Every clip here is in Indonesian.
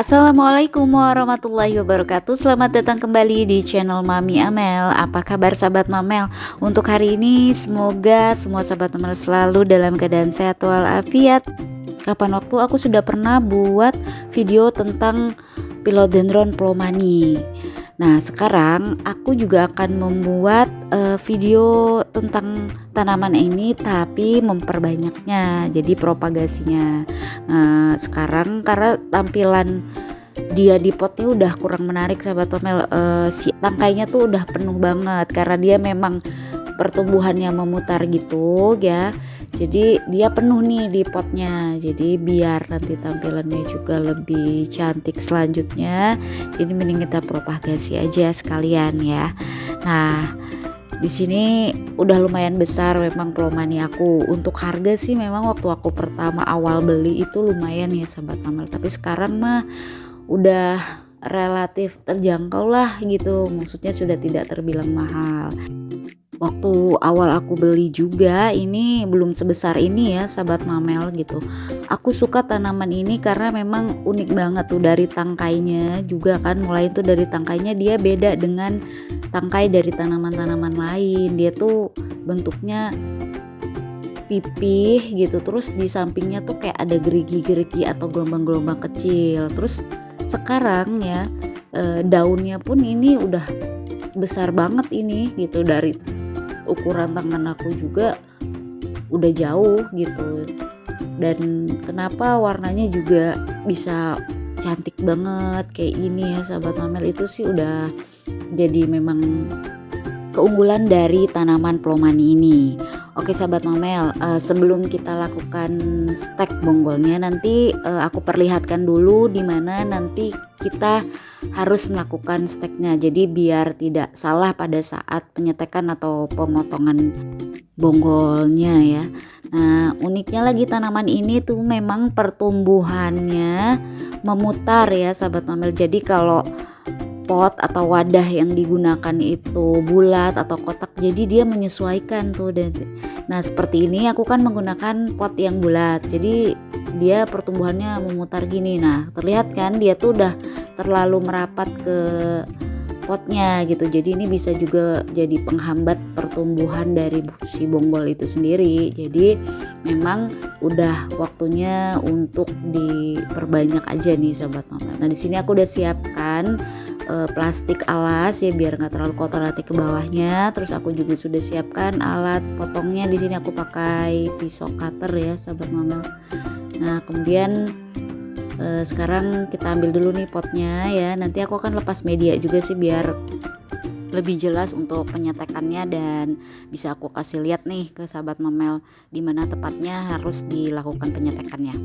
Assalamualaikum warahmatullahi wabarakatuh. Selamat datang kembali di channel Mami Amel. Apa kabar sahabat Mamel? Untuk hari ini semoga semua sahabat Mamel selalu dalam keadaan sehat walafiat. Kapan waktu aku sudah pernah buat video tentang Philodendron plomani. Nah, sekarang aku juga akan membuat video tentang tanaman ini tapi memperbanyaknya, jadi propagasinya. Sekarang karena tampilan dia di potnya udah kurang menarik sahabat Tomel, si tangkainya tuh udah penuh banget karena dia memang pertumbuhannya memutar gitu ya. Jadi dia penuh nih di potnya. Jadi biar nanti tampilannya juga lebih cantik selanjutnya, jadi mending kita propagasi aja sekalian ya. Nah, di sini udah lumayan besar memang plomani aku. Untuk harga sih memang waktu aku pertama awal beli itu lumayan ya sahabat Mamel. Tapi sekarang mah udah relatif terjangkau lah gitu. Maksudnya sudah tidak terbilang mahal. Waktu awal aku beli juga ini belum sebesar ini ya sahabat Mamel gitu. Aku suka tanaman ini karena memang unik banget tuh dari tangkainya juga kan. Mulai itu dari tangkainya dia beda dengan tangkai dari tanaman-tanaman lain. Dia tuh bentuknya pipih gitu, terus di sampingnya tuh kayak ada gerigi-gerigi atau gelombang-gelombang kecil. Terus sekarang ya daunnya pun ini udah besar banget ini gitu, dari ukuran tangan aku juga udah jauh gitu. Dan kenapa warnanya juga bisa cantik banget kayak ini ya sahabat Mamel, itu sih udah jadi memang keunggulan dari tanaman plomani ini. Oke sahabat Mamel, sebelum kita lakukan stek bonggolnya nanti aku perlihatkan dulu dimana nanti kita harus melakukan steknya. Jadi biar tidak salah pada saat penyetekan atau pemotongan bonggolnya ya. Nah, uniknya lagi tanaman ini tuh memang pertumbuhannya memutar ya sahabat Mamel. Jadi kalau pot atau wadah yang digunakan itu bulat atau kotak, jadi dia menyesuaikan tuh. Nah seperti ini aku kan menggunakan pot yang bulat, jadi dia pertumbuhannya memutar gini. Nah terlihat kan dia tuh udah terlalu merapat ke potnya gitu, jadi ini bisa juga jadi penghambat pertumbuhan dari si bonggol itu sendiri. Jadi memang udah waktunya untuk diperbanyak aja nih sahabat Mama. Nah di sini aku udah siapkan plastik alas ya biar nggak terlalu kotor nanti ke bawahnya. Terus aku juga sudah siapkan alat potongnya. Di sini aku pakai pisau cutter ya sahabat Mamel. Nah kemudian sekarang kita ambil dulu nih potnya ya. Nanti aku akan lepas media juga sih biar lebih jelas untuk penyetekannya, dan bisa aku kasih lihat nih ke sahabat Mamel di mana tepatnya harus dilakukan penyetekannya.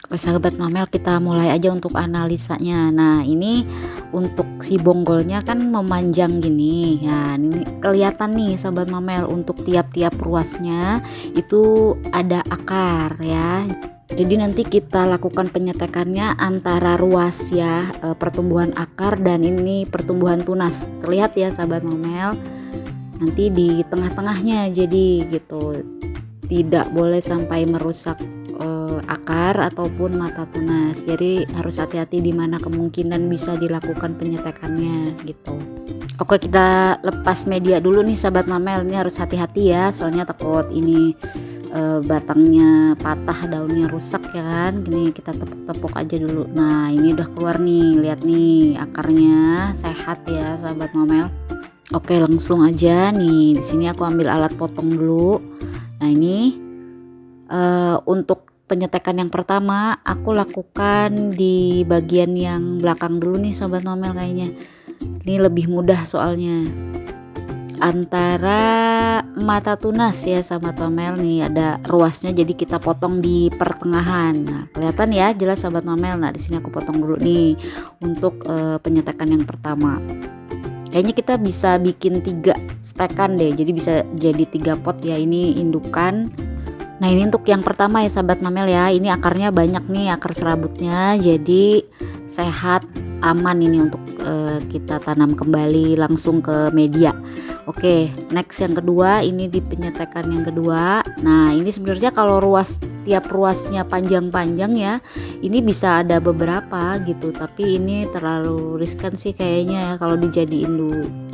Oke sahabat Mamel, kita mulai aja untuk analisanya. Nah ini untuk si bonggolnya kan memanjang gini ya, ini kelihatan nih sahabat Mamel untuk tiap-tiap ruasnya itu ada akar ya. Jadi nanti kita lakukan penyetekannya antara ruas ya, pertumbuhan akar dan ini pertumbuhan tunas. Terlihat ya sahabat Mamel, nanti di tengah-tengahnya jadi gitu. Tidak boleh sampai merusak akar ataupun mata tunas. Jadi harus hati-hati di mana kemungkinan bisa dilakukan penyetekannya gitu. Oke, kita lepas media dulu nih sahabat Mamel. Ini harus hati-hati ya, soalnya takut ini batangnya patah, daunnya rusak ya kan. Gini kita tepuk-tepuk aja dulu. Nah ini udah keluar nih, lihat nih akarnya sehat ya sahabat Mamel. Oke langsung aja nih, di sini aku ambil alat potong dulu. Nah ini untuk penyetekan yang pertama aku lakukan di bagian yang belakang dulu nih sahabat Mamel kayaknya. Ini lebih mudah soalnya. Antara mata tunas ya sahabat Mamel, nih ada ruasnya, jadi kita potong di pertengahan. Nah kelihatan ya jelas sahabat Mamel. Nah di sini aku potong dulu nih untuk penyetekan yang pertama. Kayaknya kita bisa bikin 3 stekan deh, jadi bisa jadi 3 pot ya, ini indukan. Nah ini untuk yang pertama ya sahabat Mamel ya, ini akarnya banyak nih, akar serabutnya, jadi sehat aman ini untuk kita tanam kembali langsung ke media. Oke, next yang kedua, ini di penyetekan yang kedua. Nah, ini sebenarnya kalau tiap ruasnya panjang-panjang ya, ini bisa ada beberapa gitu, tapi ini terlalu riskan sih kayaknya ya kalau dijadiin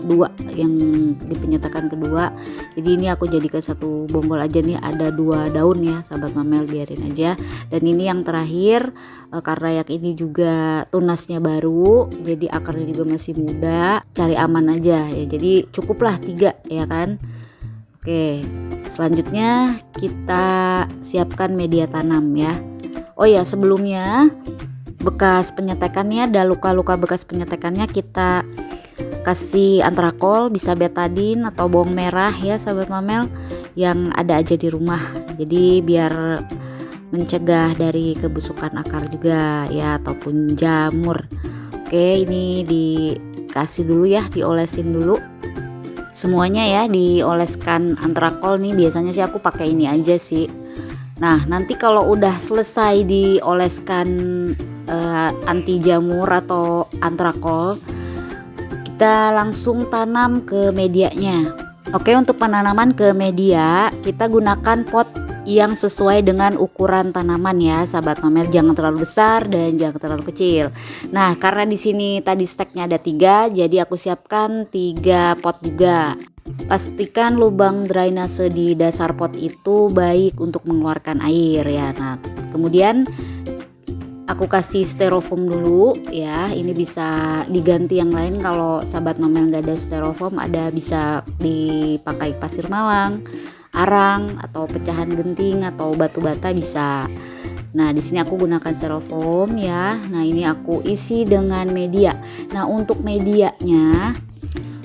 dua yang di penyetakan kedua. Jadi ini aku jadi ke satu bonggol aja nih, ada 2 daun ya sahabat mamel, biarin aja. Dan ini yang terakhir, karena yang ini juga tunasnya baru, jadi akarnya juga masih muda, cari aman aja ya, jadi cukuplah 3 ya kan. Oke, selanjutnya kita siapkan media tanam ya. Oh ya, sebelumnya bekas penyetekannya, ada luka-luka bekas penyetekannya, kita kasih antrakol, bisa betadin atau bawang merah ya sahabat mamel, yang ada aja di rumah. Jadi biar mencegah dari kebusukan akar juga ya, ataupun jamur. Oke, ini dikasih dulu ya, diolesin dulu semuanya ya, dioleskan antrakol nih. Biasanya sih aku pakai ini aja sih. Nah, nanti kalau udah selesai dioleskan anti jamur atau antrakol, kita langsung tanam ke medianya. Oke, untuk penanaman ke media kita gunakan pot yang sesuai dengan ukuran tanaman ya sahabat mamel, jangan terlalu besar dan jangan terlalu kecil. Nah, karena di sini tadi steknya ada 3, jadi aku siapkan 3 pot juga. Pastikan lubang drainase di dasar pot itu baik untuk mengeluarkan air ya. Nah, kemudian aku kasih styrofoam dulu ya. Ini bisa diganti yang lain kalau sahabat mamel nggak ada styrofoam, ada bisa dipakai pasir malang, arang, atau pecahan genting atau batu bata bisa. Nah, di sini aku gunakan styrofoam ya. Nah, ini aku isi dengan media. Nah, untuk medianya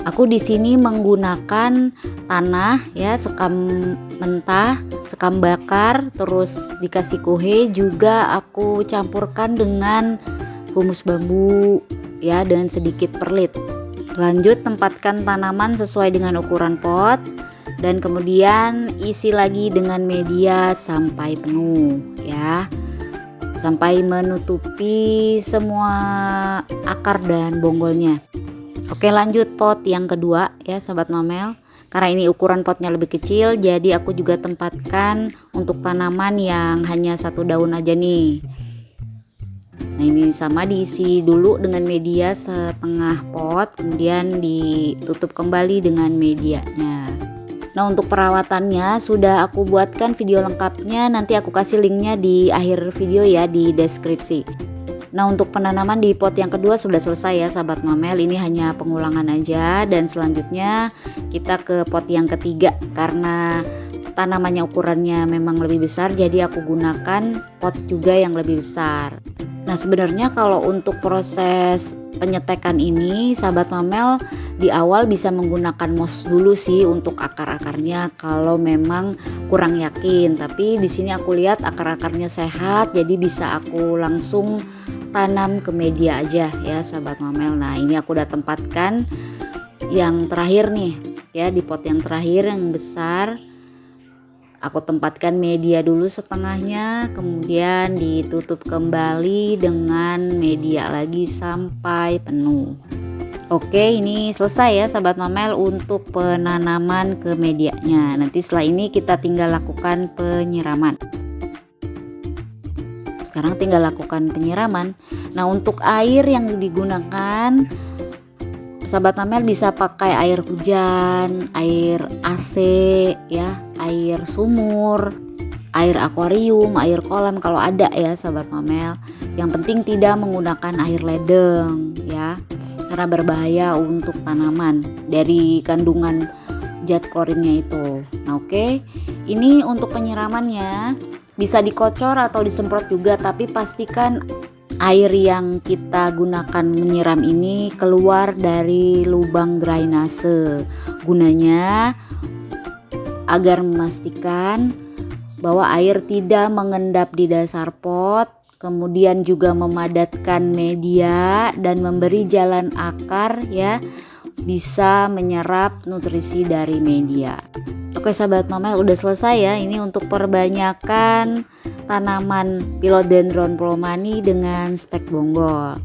aku di sini menggunakan tanah ya, sekam mentah, sekam bakar, terus dikasih kuhe, juga aku campurkan dengan humus bambu ya, dan sedikit perlit. Lanjut, tempatkan tanaman sesuai dengan ukuran pot dan kemudian isi lagi dengan media sampai penuh ya, sampai menutupi semua akar dan bonggolnya. Oke, lanjut pot yang kedua ya sahabat mamel. Karena ini ukuran potnya lebih kecil, jadi aku juga tempatkan untuk tanaman yang hanya 1 daun aja nih. Nah, ini sama diisi dulu dengan media setengah pot, kemudian ditutup kembali dengan medianya. Nah, untuk perawatannya sudah aku buatkan video lengkapnya, nanti aku kasih linknya di akhir video ya, di deskripsi. Nah, untuk penanaman di pot yang kedua sudah selesai ya sahabat mamel, ini hanya pengulangan aja. Dan selanjutnya kita ke pot yang ketiga, karena tanamannya ukurannya memang lebih besar, jadi aku gunakan pot juga yang lebih besar. Nah, sebenarnya kalau untuk proses penyetekan ini sahabat mamel, di awal bisa menggunakan moss dulu sih untuk akar-akarnya kalau memang kurang yakin. Tapi di sini aku lihat akar-akarnya sehat, jadi bisa aku langsung tanam ke media aja ya sahabat mamel. Nah, ini aku udah tempatkan yang terakhir nih ya, di pot yang terakhir yang besar. Aku tempatkan media dulu setengahnya, kemudian ditutup kembali dengan media lagi sampai penuh. Oke, ini selesai ya sahabat mamel untuk penanaman ke medianya. Nanti setelah ini kita tinggal lakukan penyiraman. Sekarang tinggal lakukan penyiraman. Nah, untuk air yang digunakan sahabat mamel bisa pakai air hujan, air AC ya, air sumur, air akuarium, air kolam kalau ada ya sahabat mamel. Yang penting tidak menggunakan air ledeng ya, karena berbahaya untuk tanaman dari kandungan zat klorinnya itu. Nah, oke. Ini untuk penyiramannya bisa dikocor atau disemprot juga, tapi pastikan air yang kita gunakan menyiram ini keluar dari lubang drainase. Gunanya agar memastikan bahwa air tidak mengendap di dasar pot, kemudian juga memadatkan media dan memberi jalan akar ya, bisa menyerap nutrisi dari media. Oke sahabat mamel, udah selesai ya. Ini untuk perbanyakan tanaman Philodendron Plomani dengan stek bonggol.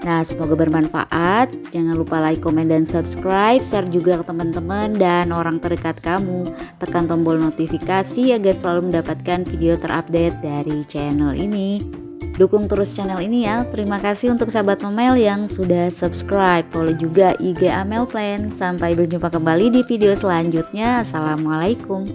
Nah, semoga bermanfaat. Jangan lupa like, komen, dan subscribe. Share juga ke teman-teman dan orang terdekat kamu. Tekan tombol notifikasi agar selalu mendapatkan video terupdate dari channel ini. Dukung terus channel ini ya. Terima kasih untuk sahabat Memel yang sudah subscribe. Follow juga IG Amel Plan. Sampai berjumpa kembali di video selanjutnya. Assalamualaikum.